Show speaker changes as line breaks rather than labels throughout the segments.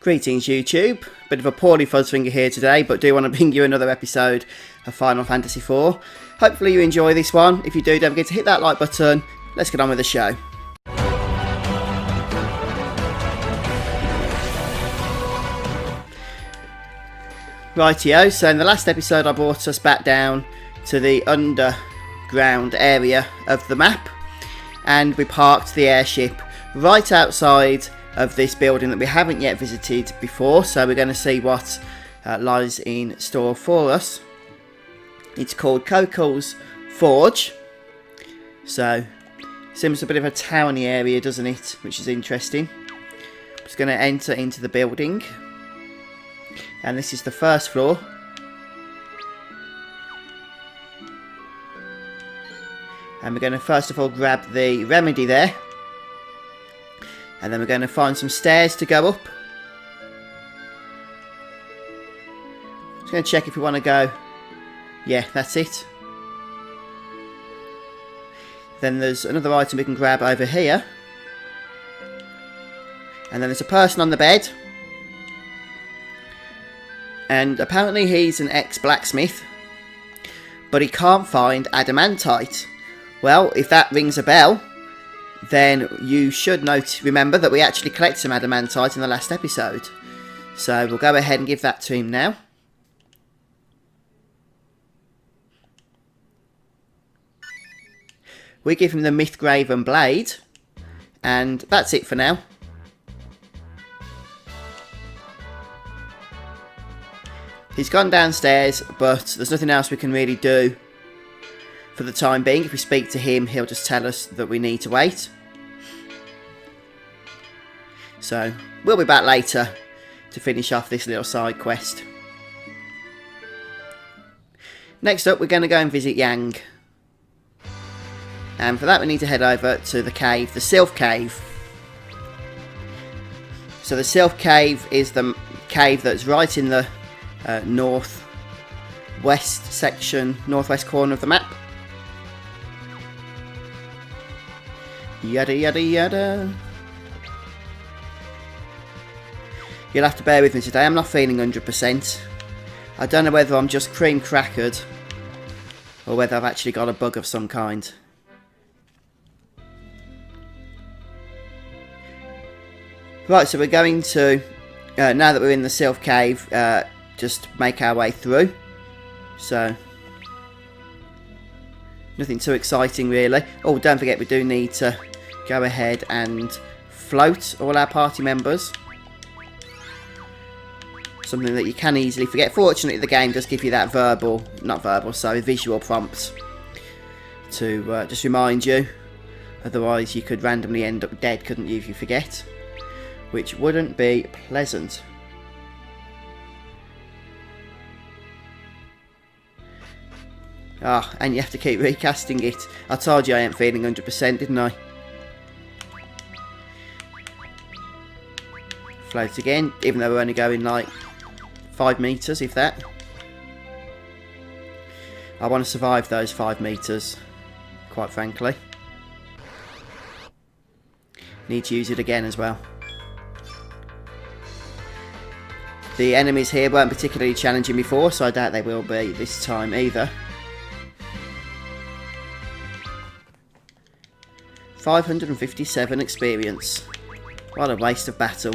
Greetings YouTube, bit of a poorly Fuzzfinger here today, but do want to bring you another episode of Final Fantasy IV. Hopefully you enjoy this one. If you do, don't forget to hit that like button. Let's get on with the show. Rightio, so in the last episode I brought us back down to the underground area of the map, and we parked the airship right outside of this building that we haven't yet visited before, so we're going to see what lies in store for us. It's called Coco's Forge, so seems a bit of a towny area, doesn't it, which is interesting. Just going to enter into the building, and this is the first floor. And we're going to first of all grab the remedy there. And then we're going to find some stairs to go up. Just going to check if we want to go. Yeah, that's it. Then there's another item we can grab over here. And then there's a person on the bed. And apparently he's an ex-blacksmith. But he can't find adamantite. Well, if that rings a bell, then you should remember that we actually collected some adamantite in the last episode. So we'll go ahead and give that to him now. We give him the Mythgraven Blade, and that's it for now. He's gone downstairs, but there's nothing else we can really do for the time being. If we speak to him, he'll just tell us that we need to wait. So, we'll be back later to finish off this little side quest. Next up, we're going to go and visit Yang. And for that, we need to head over to the cave, the Sylph Cave. So the Sylph Cave is the cave that's right in the northwest section, northwest corner of the map. Yada yada yada. You'll have to bear with me today, I'm not feeling 100%. I don't know whether I'm just cream crackered or whether I've actually got a bug of some kind. Right, so we're going to, now that we're in the Sylph Cave, just make our way through. So, nothing too exciting really. Oh, don't forget we do need to go ahead and float all our party members. Something that you can easily forget. Fortunately, the game does give you that visual prompt to just remind you. Otherwise, you could randomly end up dead, couldn't you, if you forget? Which wouldn't be pleasant. Ah, and you have to keep recasting it. I told you I ain't feeling 100%, didn't I? Float again, even though we're only going like 5 metres, if that. I want to survive those 5 metres, quite frankly. Need to use it again as well. The enemies here weren't particularly challenging before, so I doubt they will be this time either. 557 experience. What a waste of battle.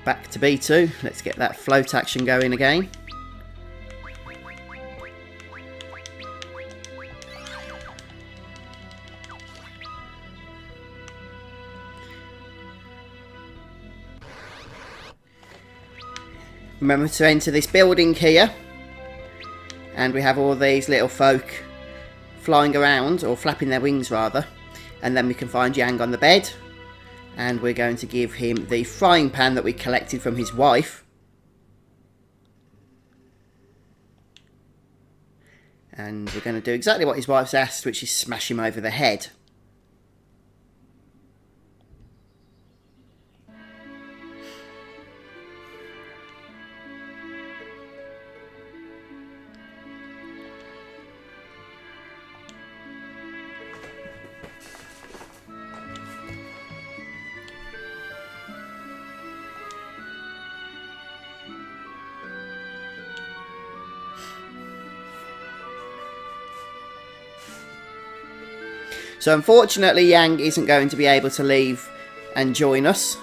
Back to B2. Let's get that float action going again. Remember to enter this building here, and we have all these little folk flying around, or flapping their wings rather, and then we can find Yang on the bed, and we're going to give him the frying pan that we collected from his wife, and we're going to do exactly what his wife's asked, which is smash him over the head. So unfortunately Yang isn't going to be able to leave and join us.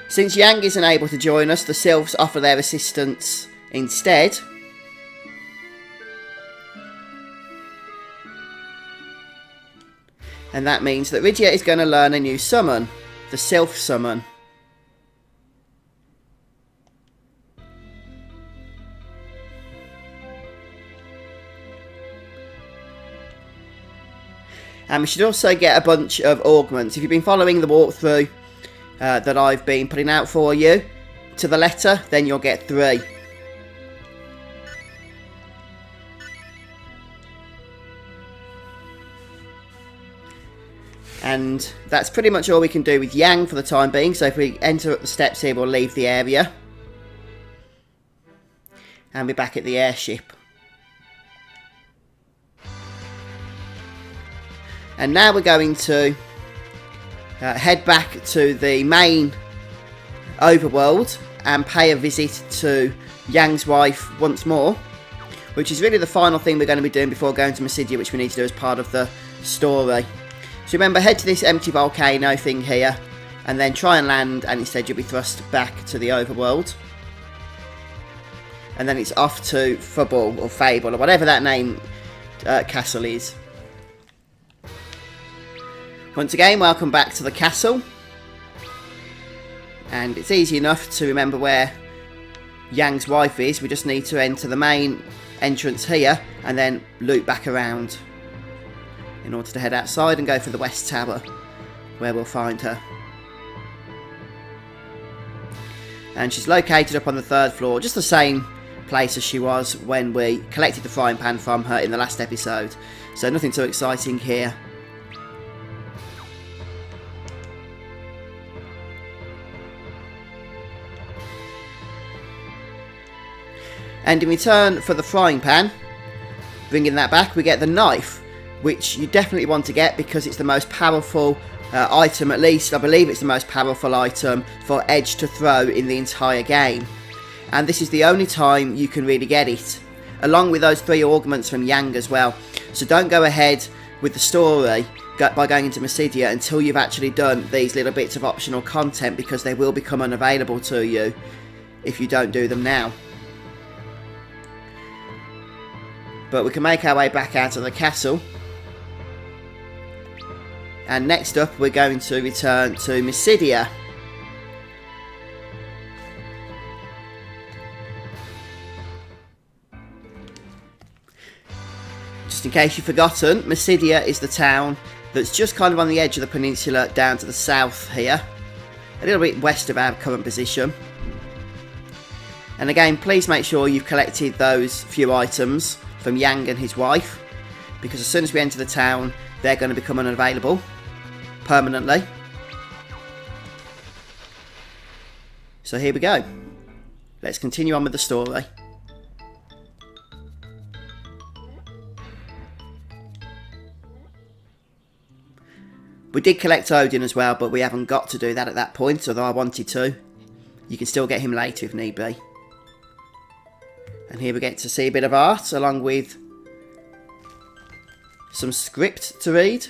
Since Yang isn't able to join us, the Sylphs offer their assistance instead. And that means that Rydia is going to learn a new summon, the Sylph Summon. And we should also get a bunch of augments. If you've been following the walkthrough that I've been putting out for you to the letter, then you'll get 3. And that's pretty much all we can do with Yang for the time being. So if we enter up the steps here, we'll leave the area. And we're back at the airship. And now we're going to head back to the main overworld and pay a visit to Yang's wife once more, which is really the final thing we're going to be doing before going to Mysidia, which we need to do as part of the story. So remember, head to this empty volcano thing here, and then try and land, and instead you'll be thrust back to the overworld. And then it's off to Fable, or Fable, or whatever that name castle is. Once again, welcome back to the castle. And it's easy enough to remember where Yang's wife is. We just need to enter the main entrance here, and then loop back around in order to head outside and go for the West Tower, where we'll find her. And she's located up on the 3rd floor, just the same place as she was when we collected the frying pan from her in the last episode. So nothing too exciting here. And in return for the frying pan, bringing that back, we get the knife, which you definitely want to get because it's the most powerful item, at least I believe it's the most powerful item for Edge to throw in the entire game. And this is the only time you can really get it, along with those 3 augments from Yang as well. So don't go ahead with the story by going into Mysidia until you've actually done these little bits of optional content, because they will become unavailable to you if you don't do them now. But we can make our way back out of the castle. And next up, we're going to return to Mysidia. Just in case you've forgotten, Mysidia is the town that's just kind of on the edge of the peninsula down to the south here. A little bit west of our current position. And again, please make sure you've collected those few items from Yang and his wife, because as soon as we enter the town, they're going to become unavailable permanently. So here we go. Let's continue on with the story. We did collect Odin as well, but we haven't got to do that at that point, although I wanted to. You can still get him later if need be. And here we get to see a bit of art, along with some script to read.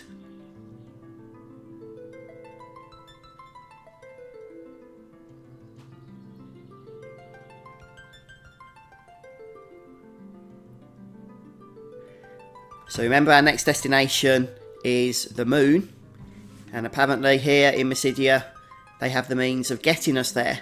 So remember, our next destination is the moon. And apparently here in Mysidia, they have the means of getting us there.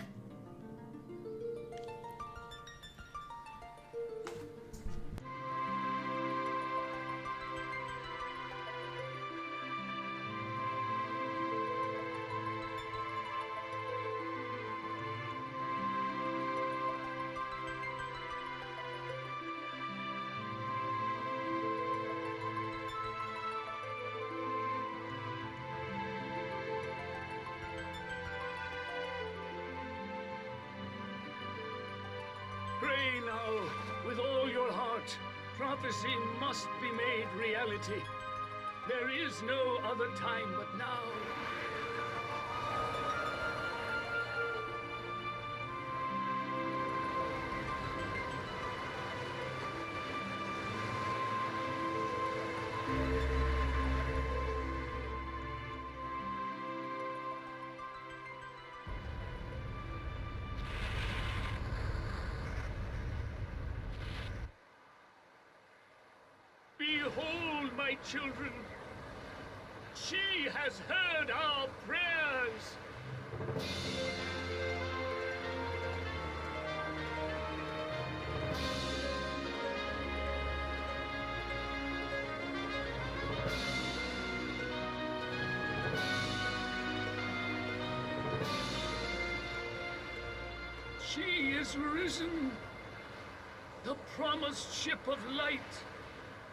Pray now, with all your heart. Prophecy must be made reality. There is no other time but now. Behold, my children, she has heard our prayers. She is risen, the promised ship of light.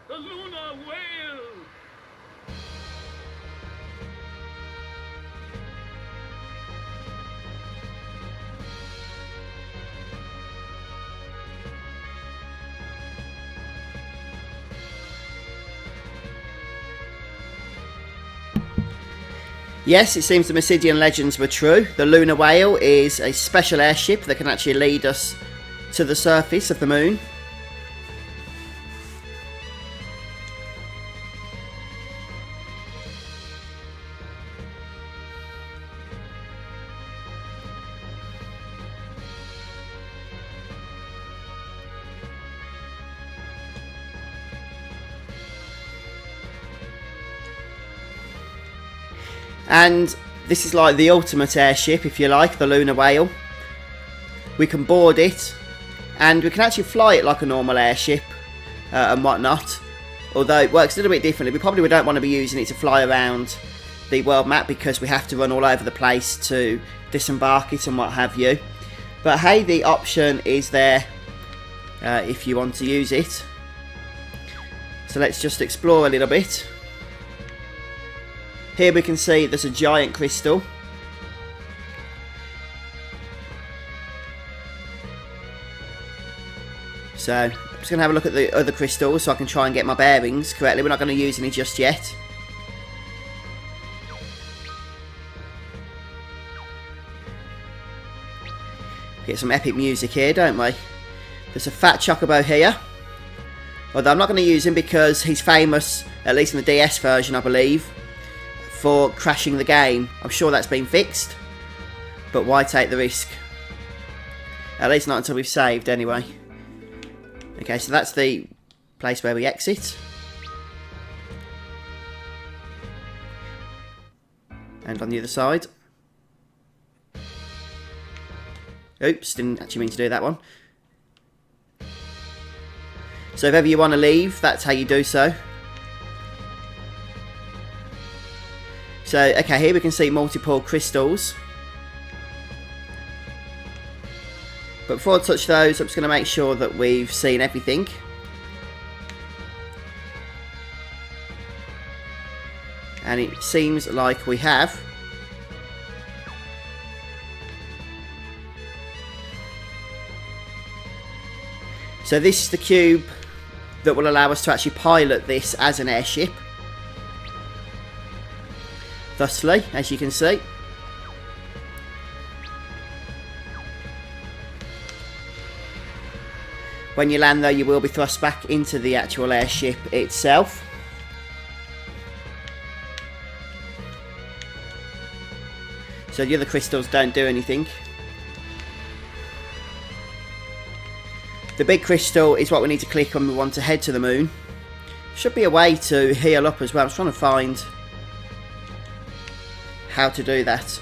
The lunar whale!
Yes, it seems the Mysidian legends were true. The lunar whale is a special airship that can actually lead us to the surface of the moon. And this is like the ultimate airship, if you like, the lunar whale. We can board it, and we can actually fly it like a normal airship and whatnot. Although it works a little bit differently. We probably don't want to be using it to fly around the world map because we have to run all over the place to disembark it and what have you. But hey, the option is there if you want to use it. So let's just explore a little bit. Here we can see there's a giant crystal. So I'm just going to have a look at the other crystals so I can try and get my bearings correctly. We're not going to use any just yet. Get some epic music here, don't we? There's a fat chocobo here. Although I'm not going to use him because he's famous, at least in the DS version I believe, for crashing the game. I'm sure that's been fixed, but why take the risk? At least not until we've saved anyway. Okay, so that's the place where we exit. And on the other side. Oops, didn't actually mean to do that one. So if ever you want to leave, that's how you do so. So, okay, here we can see multiple crystals. But before I touch those, I'm just going to make sure that we've seen everything. And it seems like we have. So this is the cube that will allow us to actually pilot this as an airship. Thusly, as you can see. When you land though, you will be thrust back into the actual airship itself. So the other crystals don't do anything. The big crystal is what we need to click when we want to head to the moon. Should be a way to heal up as well. I'm trying to find how to do that.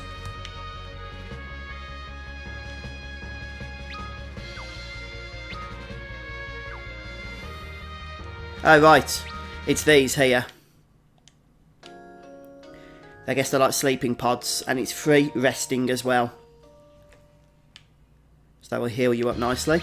Oh right, it's these here. I guess they're like sleeping pods, and it's free resting as well. So that will heal you up nicely.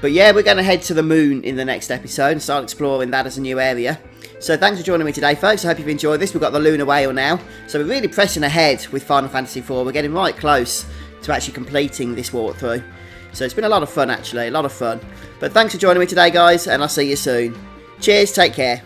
But yeah, we're going to head to the moon in the next episode and start exploring that as a new area. So thanks for joining me today, folks. I hope you've enjoyed this. We've got the lunar whale now. So we're really pressing ahead with Final Fantasy IV. We're getting right close to actually completing this walkthrough. So it's been a lot of fun, actually. A lot of fun. But thanks for joining me today, guys. And I'll see you soon. Cheers, take care.